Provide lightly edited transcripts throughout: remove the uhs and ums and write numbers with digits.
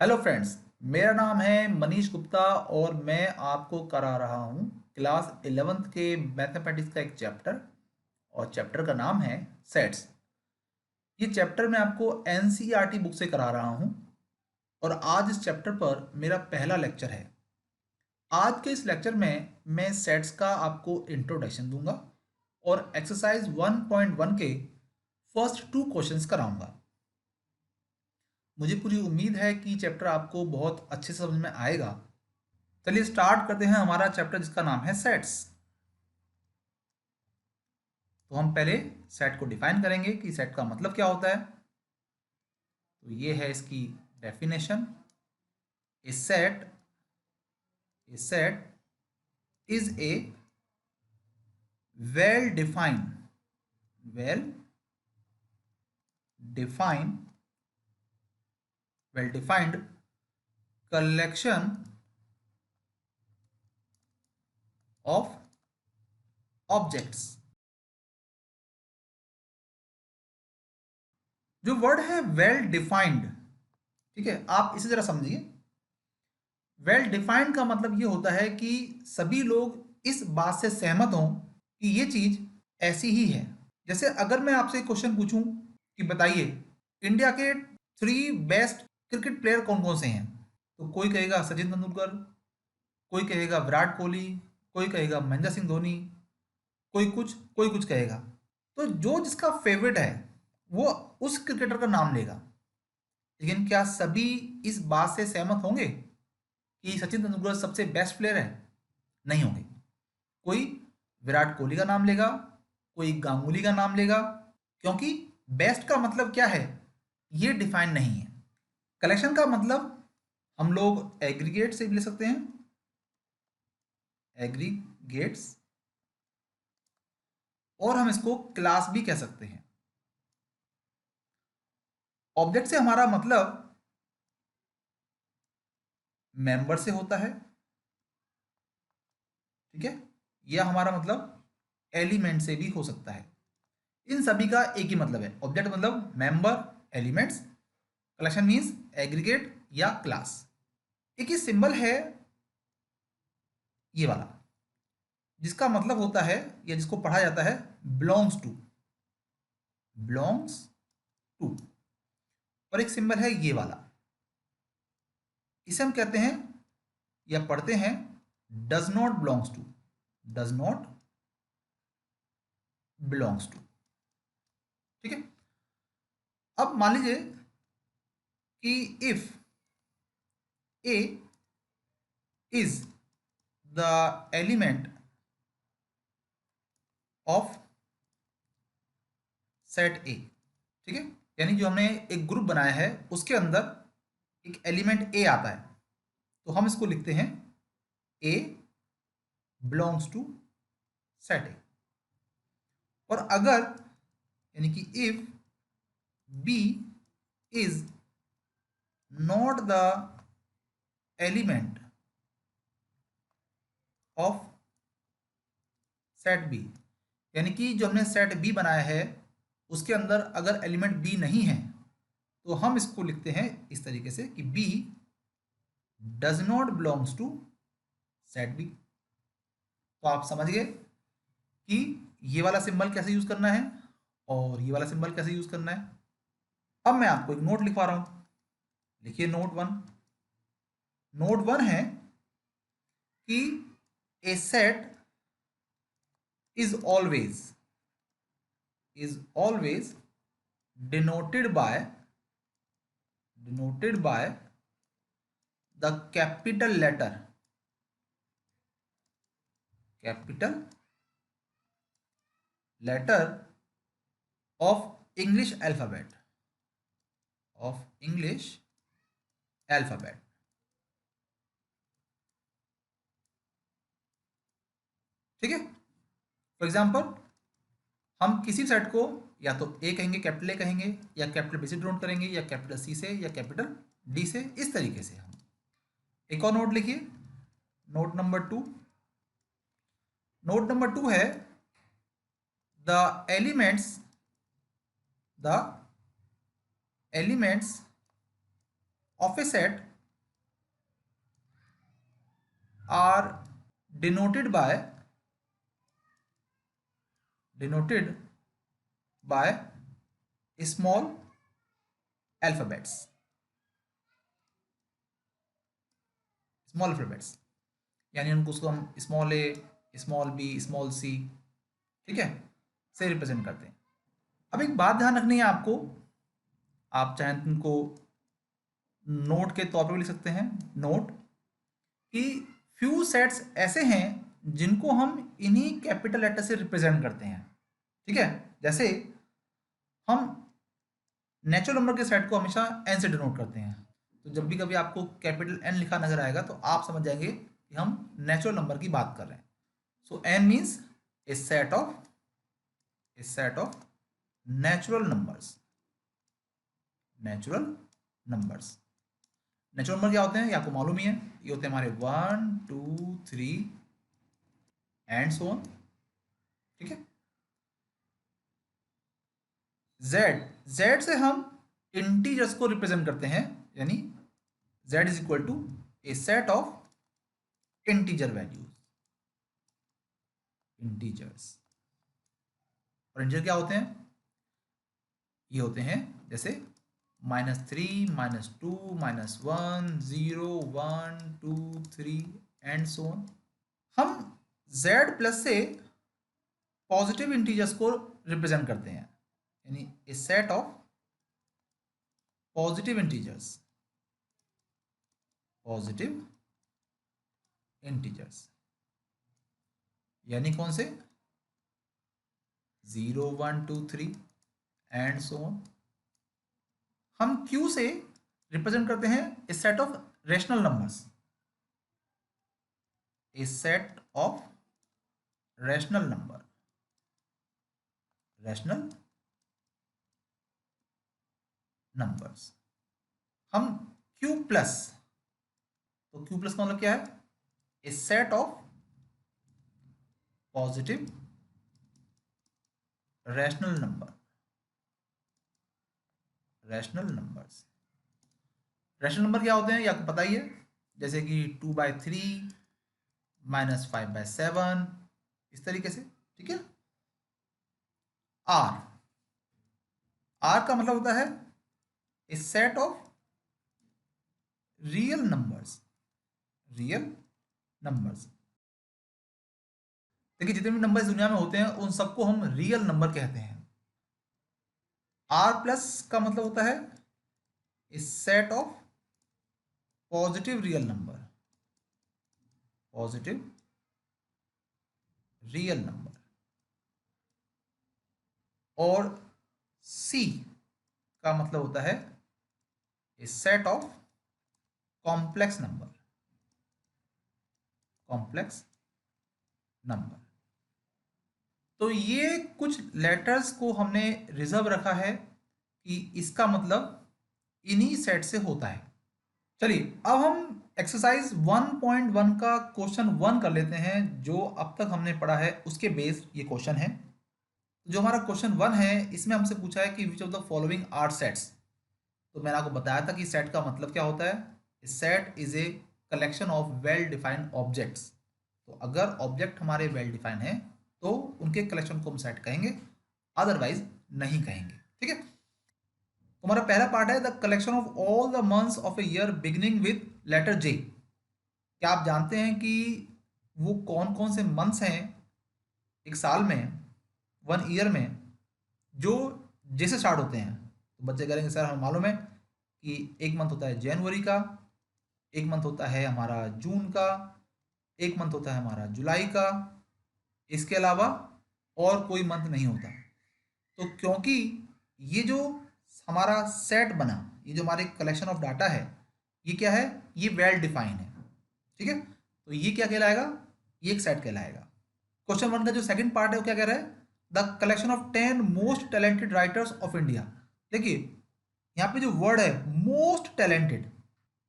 Hello friends. मेरा नाम है मनीष गुप्ता और मैं आपको करा रहा हूँ क्लास 11th के मैथमेटिक्स का एक चैप्टर। और चैप्टर का नाम है सेट्स। ये चैप्टर मैं आपको एनसीईआरटी बुक से करा रहा हूँ और आज इस चैप्टर पर मेरा पहला लेक्चर है। आज के इस लेक्चर में मैं सेट्स का आपको इंट्रोडक्शन दूंगा और एक्सरसाइज 1.1 के फर्स्ट 2 क्वेश्चंस कराऊंगा। मुझे पूरी उम्मीद है कि चैप्टर आपको बहुत अच्छे से समझ में आएगा। चलिए स्टार्ट करते हैं हमारा चैप्टर जिसका नाम है सेट्स। तो हम पहले सेट को डिफाइन करेंगे कि सेट का मतलब क्या होता है। तो ये है इसकी definition. A set is a well defined well defined collection of objects. जो वर्ड है वेल डिफाइंड, ठीक है, आप इसे जरा समझिए। वेल डिफाइंड का मतलब ये होता है कि सभी लोग इस बात से सहमत हों कि ये चीज ऐसी ही है। जैसे अगर मैं आपसे क्वेश्चन पूछूं कि बताइए इंडिया के 3 बेस्ट क्रिकेट प्लेयर कौन कौन से हैं, तो कोई कहेगा सचिन तेंदुलकर, कोई कहेगा विराट कोहली, कोई कहेगा महेंद्र सिंह धोनी, कोई कुछ कहेगा। तो जो जिसका फेवरेट है वो उस क्रिकेटर का नाम लेगा। लेकिन क्या सभी इस बात से सहमत होंगे कि सचिन तेंदुलकर सबसे बेस्ट प्लेयर है? नहीं होंगे। कोई विराट कोहली का नाम लेगा, कोई गांगुली का नाम लेगा, क्योंकि बेस्ट का मतलब क्या है ये डिफाइन नहीं है। कलेक्शन का मतलब हम लोग एग्रीगेट से भी ले सकते हैं, एग्रीगेट्स, और हम इसको क्लास भी कह सकते हैं। ऑब्जेक्ट से हमारा मतलब मेंबर से होता है, ठीक है, यह हमारा मतलब एलिमेंट से भी हो सकता है। इन सभी का एक ही मतलब है। ऑब्जेक्ट मतलब member, elements, collection means aggregate या क्लास। एक ही सिंबल है ये वाला, जिसका मतलब होता है या जिसको पढ़ा जाता है बिलोंग्स टू। और एक सिंबल है ये वाला, इसे हम कहते हैं या पढ़ते हैं डज नॉट बिलोंग्स टू। ठीक है। अब मान लीजिए कि if A is the element of set ए, ठीक है, यानी जो हमने एक ग्रुप बनाया है उसके अंदर एक एलिमेंट ए आता है, तो हम इसको लिखते हैं A belongs to set A. और अगर यानी कि if B is not the element of set B, यानी कि जो हमने सेट बी बनाया है उसके अंदर अगर एलिमेंट बी नहीं है, तो हम इसको लिखते हैं इस तरीके से कि B does not belongs to set B. तो आप समझ गए कि ये वाला सिंबल कैसे यूज करना है और ये वाला सिंबल कैसे यूज करना है। अब मैं आपको एक नोट लिखवा रहा हूं, लिखिए नोट वन है कि a set is always denoted by the capital letter of English alphabet। ठीक है। फॉर एग्जाम्पल हम किसी सेट को या तो ए कहेंगे, कैपिटल ए कहेंगे, या कैपिटल बी से डिनोट करेंगे, या कैपिटल सी से, या कैपिटल डी से, इस तरीके से हम एक और नोट लिखिए। नोट नंबर टू है the elements of a set are denoted by small alphabets, यानी उनको उसको हम small A, small B, small C, ठीक है, से रिप्रेजेंट करते हैं। अब एक बात ध्यान रखनी है आपको, आप चाहें तो उनको नोट के तौर पर लिख सकते हैं, नोट कि फ्यू सेट्स ऐसे हैं जिनको हम इन्हीं कैपिटल लेटर से रिप्रेजेंट करते हैं, ठीक है। जैसे हम नेचुरल नंबर के सेट को हमेशा एन से डिनोट करते हैं, तो जब भी कभी आपको कैपिटल एन लिखा नजर आएगा तो आप समझ जाएंगे कि हम नेचुरल नंबर की बात कर रहे हैं। So N means a set of natural numbers. Natural number क्या होते हैं ये आपको मालूम ही है, ये होते हैं हमारे 1 2 3 एंड सो ऑन, ठीक है। जेड से हम इंटीजर्स को रिप्रेजेंट करते हैं, यानी z is equal to a set of integer values, integers. और इंटीजर क्या होते हैं, ये होते हैं जैसे -3 -2 -1 0 1 2 3 एंड सो ऑन। हम z प्लस से पॉजिटिव इंटीजर्स को रिप्रेजेंट करते हैं, यानी a set of positive integers, यानी कौन से 0 1 2 3 एंड सो ऑन। हम Q से रिप्रेजेंट करते हैं a set of rational numbers, a set of rational numbers. हम Q प्लस, तो Q प्लस का मतलब क्या है, a set of positive rational numbers. Rational number क्या होते हैं ये आपको पता ही है, जैसे कि 2/3 -5/7, इस तरीके से, ठीक है। आर का मतलब होता है a set of real numbers. देखिए जितने भी नंबर्स दुनिया में होते हैं उन सबको हम रियल नंबर कहते हैं। आर प्लस का मतलब होता है a set of positive real number, और सी का मतलब होता है a set of complex number. तो ये कुछ लेटर्स को हमने रिजर्व रखा है कि इसका मतलब इन्हीं सेट से होता है। चलिए अब हम एक्सरसाइज 1.1 का क्वेश्चन 1 कर लेते हैं, जो अब तक हमने पढ़ा है उसके बेस्ड ये क्वेश्चन है। जो हमारा क्वेश्चन 1 है इसमें हमसे पूछा है कि which of the following are sets. तो मैंने आपको बताया था कि सेट का मतलब क्या होता है, set is a collection of well defined objects. तो अगर ऑब्जेक्ट हमारे वेल डिफाइन है तो उनके कलेक्शन को हम सेट कहेंगे, अदरवाइज नहीं कहेंगे, ठीक है। तो हमारा पहला पार्ट है the collection of all the months of a year beginning with letter J. क्या आप जानते हैं कि वो कौन कौन से मंथ्स हैं एक साल में, 1 ईयर में, जो जे से स्टार्ट होते हैं। तो बच्चे करेंगे सर हमें मालूम है कि एक मंथ होता है जनवरी का, एक मंथ होता है हमारा जून का, एक मंथ होता है हमारा जुलाई का, इसके अलावा और कोई मंथ नहीं होता। तो क्योंकि ये जो हमारा सेट बना, ये जो हमारे कलेक्शन ऑफ डाटा है, ये क्या है, ये वेल डिफाइन है, ठीक है। तो ये क्या कहलाएगा, ये एक सेट कहलाएगा। क्वेश्चन 1 का जो सेकंड पार्ट है वो क्या कह रहा है, the collection of 10 most talented writers of India. देखिए यहाँ पे जो वर्ड है मोस्ट टैलेंटेड,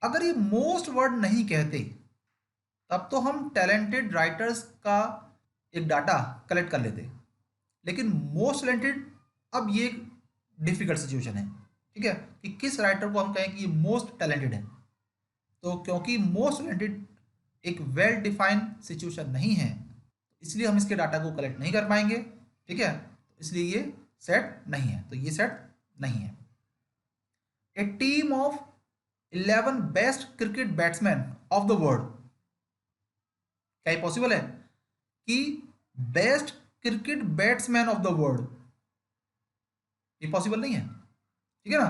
अगर ये मोस्ट वर्ड नहीं कहते तब तो हम टैलेंटेड राइटर्स का एक डाटा कलेक्ट कर लेते, लेकिन मोस्ट टैलेंटेड, अब ये एक डिफिकल्ट सिचुएशन है, ठीक है, कि किस राइटर को हम कहें कि ये मोस्ट टैलेंटेड है। तो क्योंकि मोस्ट टैलेंटेड एक वेल डिफाइंड सिचुएशन नहीं है, इसलिए हम इसके डाटा को कलेक्ट नहीं कर पाएंगे। ठीक है, इसलिए ये सेट नहीं है, तो ये सेट नहीं है। A team of 11 best cricket batsman of the world, क्या ये पॉसिबल है कि best cricket batsman of the world, ये पॉसिबल नहीं है। ठीक है ना,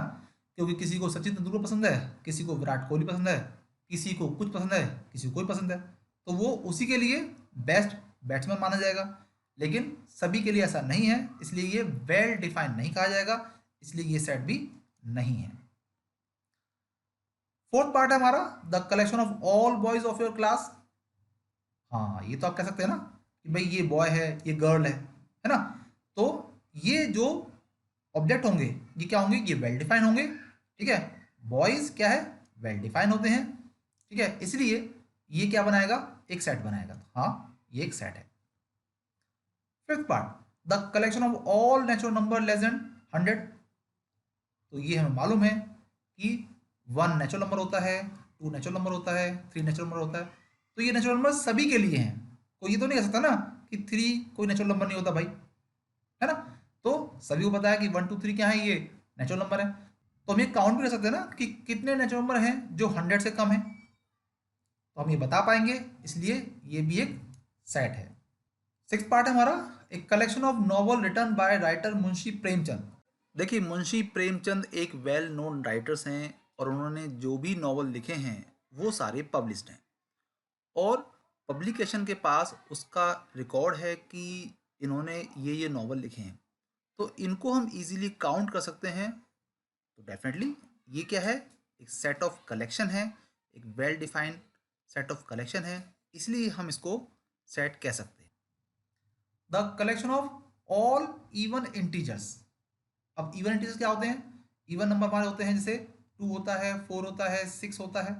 क्योंकि किसी को सचिन तेंदुलकर पसंद है, किसी को विराट कोहली पसंद है, किसी को कुछ पसंद है, किसी को कोई पसंद है, तो वो उसी के लिए बेस्ट बैट्समैन माना जाएगा। लेकिन सभी के लिए ऐसा नहीं है, इसलिए ये वेल डिफाइंड नहीं कहा जाएगा, इसलिए ये सेट भी नहीं है। फोर्थ पार्ट है हमारा the collection of all boys of your class. हाँ, ये तो आप कह सकते हैं ना कि भाई ये बॉय है, ये गर्ल है ना, तो ये जो ऑब्जेक्ट होंगे ये क्या होंगे, ये वेल डिफाइन होंगे। ठीक है, बॉयज क्या है, वेल डिफाइन होते हैं। ठीक है, इसलिए ये क्या बनाएगा, एक सेट बनाएगा। तो हाँ, ये एक सेट है। Fifth part the collection of all natural number less than 100। तो ये हमें मालूम है कि 1 नेचुरल नंबर होता है, 2 नेचुरल नंबर होता है, 3 नेचुरल नंबर होता है। तो ये नेचुरल नंबर सभी के लिए हैं, कोई ये तो नहीं कह सकता ना कि 3 कोई नेचुरल नंबर नहीं होता भाई, है ना। तो सभी को पता है कि 1 2 3 क्या है, ये नेचुरल नंबर है। तो हम ये काउंट भी कर सकते हैं ना कि कितने नेचुरल नंबर हैं जो 100 से कम है, तो हम ये बता पाएंगे, इसलिए ये भी एक सेट है। सिक्स पार्ट है हमारा एक collection of novel written by writer Munshi Premchand. देखिए, मुंशी प्रेमचंद एक वेल नोन राइटर्स हैं और उन्होंने जो भी नॉवल लिखे हैं वो सारे पब्लिश्ड हैं, और पब्लिकेशन के पास उसका रिकॉर्ड है कि इन्होंने ये नॉवल लिखे हैं, तो इनको हम इजीली काउंट कर सकते हैं। तो डेफिनेटली ये क्या है, एक सेट ऑफ कलेक्शन है, एक well defined set of collection है, इसलिए हम इसको सेट कह सकते हैं। The collection of all even integers. अब इवन इंटीजर्स क्या होते हैं, इवन नंबर हमारे होते हैं, जैसे 2 होता है, 4 होता है, 6 होता है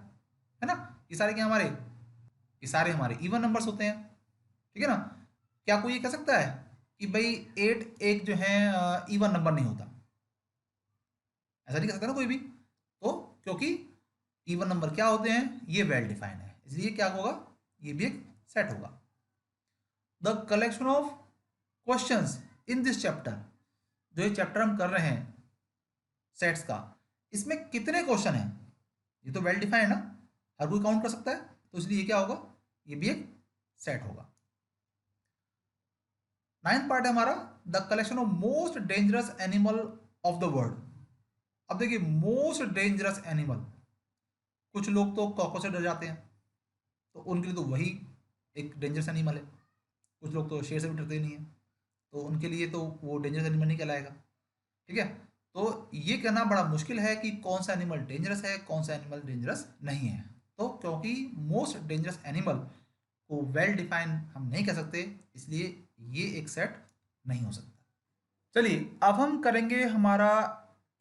ना, ये सारे क्या हमारे, ये सारे हमारे इवन नंबर्स होते हैं। ठीक है ना, क्या कोई ये कह सकता है कि भाई 8 एक जो है इवन नंबर नहीं होता, ऐसा नहीं कह सकता ना कोई भी। तो क्योंकि इवन नंबर क्या होते हैं, ये वेल डिफाइंड है, इसलिए क्या होगा, ये भी एक सेट होगा। The collection of questions in this chapter, जो ये चैप्टर हम कर रहे हैं सेट्स का, इसमें कितने क्वेश्चन हैं, ये तो वेल डिफाइंड है ना, हर कोई काउंट कर सकता है, तो इसलिए ये क्या होगा, ये भी एक सेट होगा। नाइन्थ पार्ट है हमारा the collection of most dangerous animal of the world. अब देखिए, मोस्ट डेंजरस एनिमल, कुछ लोग तो कॉकरोच से डर जाते हैं, तो उनके लिए तो वही एक डेंजरस एनिमल है। कुछ लोग तो शेर से भी डरते नहीं है, तो उनके लिए तो वो डेंजरस एनिमल नहीं कहलाएगा। ठीक है, तो ये कहना बड़ा मुश्किल है कि कौन सा एनिमल डेंजरस है, कौन सा एनिमल डेंजरस नहीं है। तो क्योंकि मोस्ट डेंजरस एनिमल को वेल डिफाइन हम नहीं कह सकते, इसलिए ये एक सेट नहीं हो सकता। चलिए, अब हम करेंगे हमारा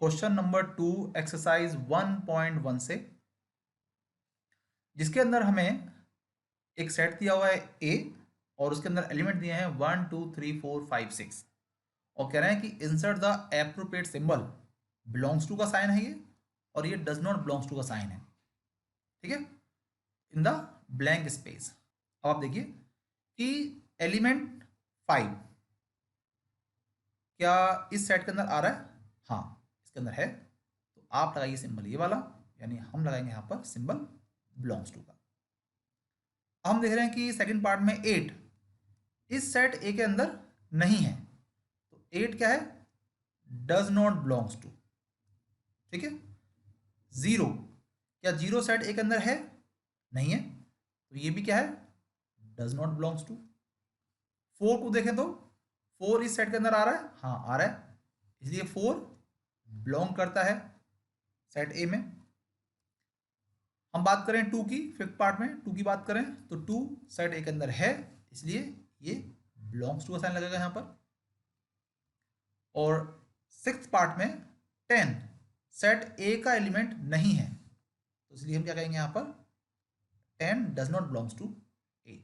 क्वेश्चन नंबर 2 एक्सरसाइज 1.1 से, जिसके अंदर हमें एक सेट दिया हुआ है ए, और उसके अंदर एलिमेंट दिए हैं 1 2 3 4 5 6, और कह रहे हैं कि insert the appropriate symbol, belongs to का साइन है ये, और ये डज नॉट बिलोंग्स टू का साइन है। ठीक है, इन द ब्लैंक स्पेस। अब आप देखिए कि एलिमेंट 5 क्या इस सेट के अंदर आ रहा है, हाँ इसके अंदर है, तो आप लगाइए सिंबल ये वाला, यानी हम लगाएंगे यहाँ पर सिंबल बिलोंग्स टू का। हम देख रहे हैं कि सेकंड पार्ट में 8 इस सेट ए के अंदर नहीं है, तो 8 क्या है, डज नॉट बिलोंग्स टू। ठीक है, 0, क्या 0 सेट ए के अंदर है, नहीं है, तो ये भी क्या है, डज नॉट बिलोंग्स टू। 4 को देखें तो 4 इस सेट के अंदर आ रहा है, हाँ आ रहा है, इसलिए 4 बिलोंग करता है सेट ए में। हम बात करें 2 की, फिफ्थ पार्ट में 2 की बात करें तो 2 सेट ए के अंदर है, इसलिए ये बिलोंग्स टू का साइन लगेगा यहाँ पर। और सिक्स्थ पार्ट में 10 सेट ए का एलिमेंट नहीं है, तो इसलिए हम क्या कहेंगे यहाँ पर, 10 डज नॉट बिलोंग्स टू ए।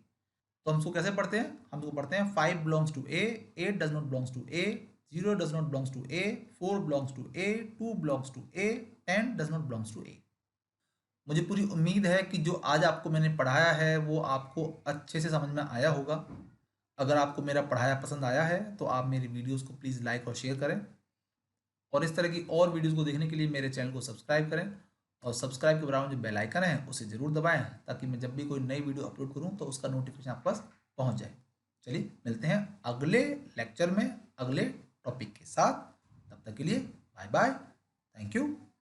तो हम इसको कैसे पढ़ते हैं, हम इसको पढ़ते हैं 5 belongs to A, 8 does not belongs to A, 0 does not belongs to A, 4 belongs to A, 2 belongs to A, 10 does not belongs to A. मुझे पूरी उम्मीद है कि जो आज आपको मैंने पढ़ाया है वो आपको अच्छे से समझ में आया होगा। अगर आपको मेरा पढ़ाया पसंद आया है तो आप मेरी वीडियोस को प्लीज़ लाइक और शेयर करें, और इस तरह की और वीडियोस को देखने के लिए मेरे चैनल को सब्सक्राइब करें, और सब्सक्राइब के बराबर जो बेल आइकन है उसे ज़रूर दबाएं, ताकि मैं जब भी कोई नई वीडियो अपलोड करूं तो उसका नोटिफिकेशन आप पास पहुंच जाए। चलिए मिलते हैं अगले लेक्चर में अगले टॉपिक के साथ। तब तक के लिए बाय बाय, थैंक यू।